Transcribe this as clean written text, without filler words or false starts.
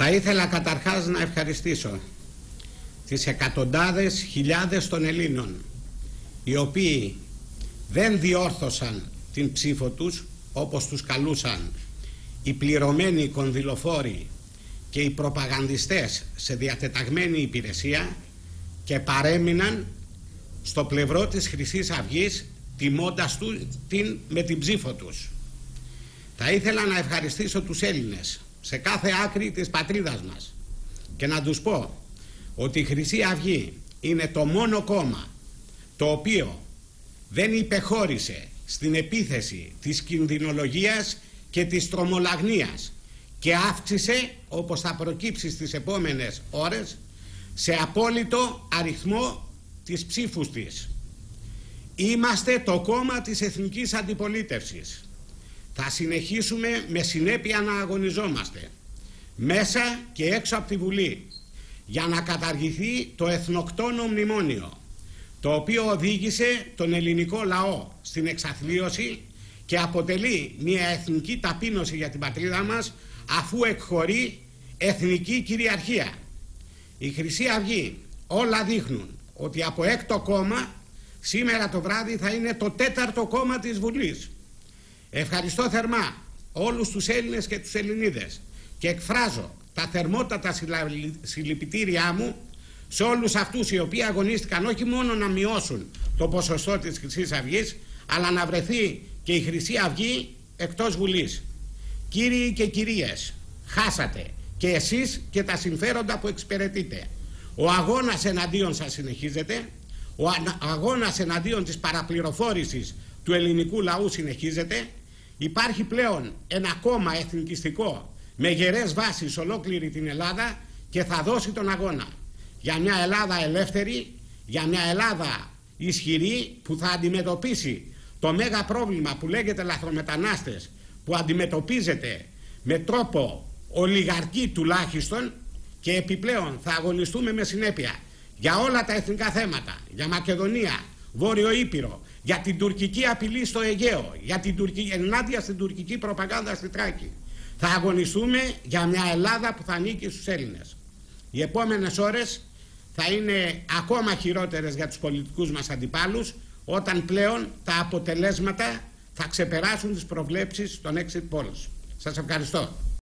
Θα ήθελα καταρχάς να ευχαριστήσω τις εκατοντάδες χιλιάδες των Ελλήνων οι οποίοι δεν διόρθωσαν την ψήφο τους όπως τους καλούσαν οι πληρωμένοι κονδυλοφόροι και οι προπαγανδιστές σε διατεταγμένη υπηρεσία και παρέμειναν στο πλευρό της Χρυσής Αυγής τιμώντας την με την ψήφο τους. Θα ήθελα να ευχαριστήσω τους Έλληνες σε κάθε άκρη της πατρίδας μας και να τους πω ότι η Χρυσή Αυγή είναι το μόνο κόμμα το οποίο δεν υπεχώρησε στην επίθεση της κινδυνολογίας και της τρομολαγνίας και αύξησε, όπως θα προκύψει στις επόμενες ώρες, σε απόλυτο αριθμό της ψήφους της. Είμαστε το κόμμα της εθνικής αντιπολίτευσης. Θα συνεχίσουμε με συνέπεια να αγωνιζόμαστε μέσα και έξω από τη Βουλή για να καταργηθεί το εθνοκτόνο μνημόνιο, το οποίο οδήγησε τον ελληνικό λαό στην εξαθλίωση και αποτελεί μια εθνική ταπείνωση για την πατρίδα μας, αφού εκχωρεί εθνική κυριαρχία. Η Χρυσή Αυγή όλα δείχνουν ότι από έκτο κόμμα σήμερα το βράδυ θα είναι το τέταρτο κόμμα της Βουλής. Ευχαριστώ θερμά όλους τους Έλληνες και τους Ελληνίδες και εκφράζω τα θερμότατα συλληπιτήριά μου σε όλους αυτούς οι οποίοι αγωνίστηκαν όχι μόνο να μειώσουν το ποσοστό της Χρυσής Αυγής, αλλά να βρεθεί και η Χρυσή Αυγή εκτός Βουλής. Κύριοι και κυρίες, χάσατε και εσείς και τα συμφέροντα που εξυπηρετείτε. Ο αγώνας εναντίον σας συνεχίζεται, ο αγώνας εναντίον της παραπληροφόρησης του ελληνικού λαού συνεχίζεται. Υπάρχει πλέον ένα κόμμα εθνικιστικό με γερές βάσεις ολόκληρη την Ελλάδα και θα δώσει τον αγώνα για μια Ελλάδα ελεύθερη, για μια Ελλάδα ισχυρή που θα αντιμετωπίσει το μέγα πρόβλημα που λέγεται λαθρομετανάστες, που αντιμετωπίζεται με τρόπο ολιγαρκή τουλάχιστον, και επιπλέον θα αγωνιστούμε με συνέπεια για όλα τα εθνικά θέματα, για Μακεδονία, Βόρειο Ήπειρο, για την τουρκική απειλή στο Αιγαίο, για την ενάντια στην τουρκική προπαγάνδα στη Τράκη. Θα αγωνιστούμε για μια Ελλάδα που θα ανήκει στους Έλληνες. Οι επόμενες ώρες θα είναι ακόμα χειρότερες για τους πολιτικούς μας αντιπάλους, όταν πλέον τα αποτελέσματα θα ξεπεράσουν τις προβλέψεις των exit polls. Σας ευχαριστώ.